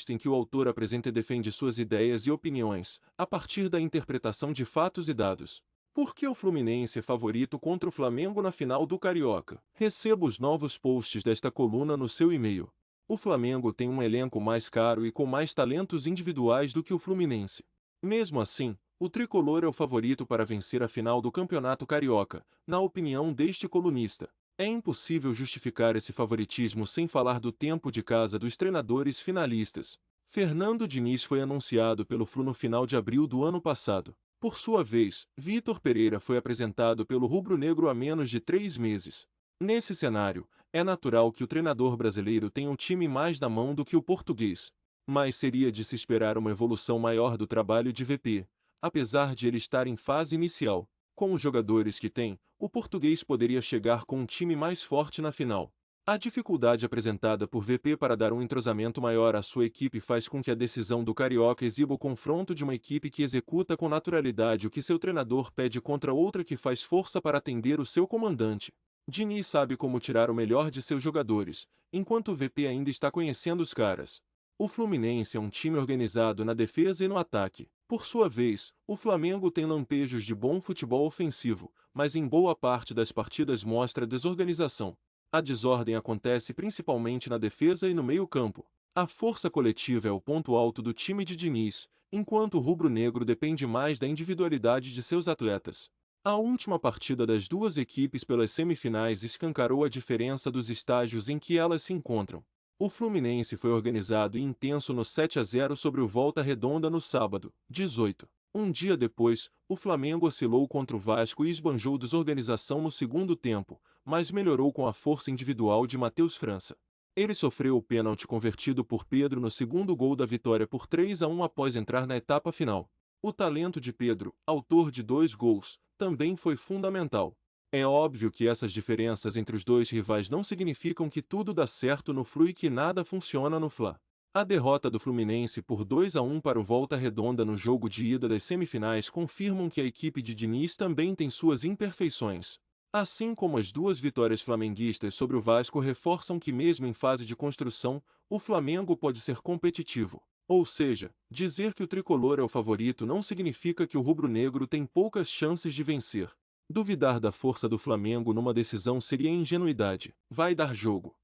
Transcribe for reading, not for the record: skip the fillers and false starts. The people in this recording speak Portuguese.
texto em que o autor apresenta e defende suas ideias e opiniões, a partir da interpretação de fatos e dados. Por que o Fluminense é favorito contra o Flamengo na final do Carioca? Receba os novos posts desta coluna no seu e-mail. O Flamengo tem um elenco mais caro e com mais talentos individuais do que o Fluminense. Mesmo assim, o tricolor é o favorito para vencer a final do Campeonato Carioca, na opinião deste colunista. É impossível justificar esse favoritismo sem falar do tempo de casa dos treinadores finalistas. Fernando Diniz foi anunciado pelo Flu no final de abril do ano passado. Por sua vez, Vitor Pereira foi apresentado pelo rubro-negro há menos de 3 meses. Nesse cenário, é natural que o treinador brasileiro tenha um time mais na mão do que o português. Mas seria de se esperar uma evolução maior do trabalho de VP, apesar de ele estar em fase inicial. Com os jogadores que tem, o português poderia chegar com um time mais forte na final. A dificuldade apresentada por VP para dar um entrosamento maior à sua equipe faz com que a decisão do Carioca exiba o confronto de uma equipe que executa com naturalidade o que seu treinador pede contra outra que faz força para atender o seu comandante. Diniz sabe como tirar o melhor de seus jogadores, enquanto o VP ainda está conhecendo os caras. O Fluminense é um time organizado na defesa e no ataque. Por sua vez, o Flamengo tem lampejos de bom futebol ofensivo, mas em boa parte das partidas mostra desorganização. A desordem acontece principalmente na defesa e no meio-campo. A força coletiva é o ponto alto do time de Diniz, enquanto o rubro-negro depende mais da individualidade de seus atletas. A última partida das duas equipes pelas semifinais escancarou a diferença dos estágios em que elas se encontram. O Fluminense foi organizado e intenso no 7-0 sobre o Volta Redonda no sábado, 18. Um dia depois, o Flamengo oscilou contra o Vasco e esbanjou desorganização no segundo tempo, mas melhorou com a força individual de Matheus França. Ele sofreu o pênalti convertido por Pedro no segundo gol da vitória por 3-1 após entrar na etapa final. O talento de Pedro, autor de 2 gols, também foi fundamental. É óbvio que essas diferenças entre os dois rivais não significam que tudo dá certo no Flu e que nada funciona no Fla. A derrota do Fluminense por 2-1 para o Volta Redonda no jogo de ida das semifinais confirmam que a equipe de Diniz também tem suas imperfeições. Assim como as duas vitórias flamenguistas sobre o Vasco reforçam que mesmo em fase de construção, o Flamengo pode ser competitivo. Ou seja, dizer que o tricolor é o favorito não significa que o rubro-negro tem poucas chances de vencer. Duvidar da força do Flamengo numa decisão seria ingenuidade. Vai dar jogo.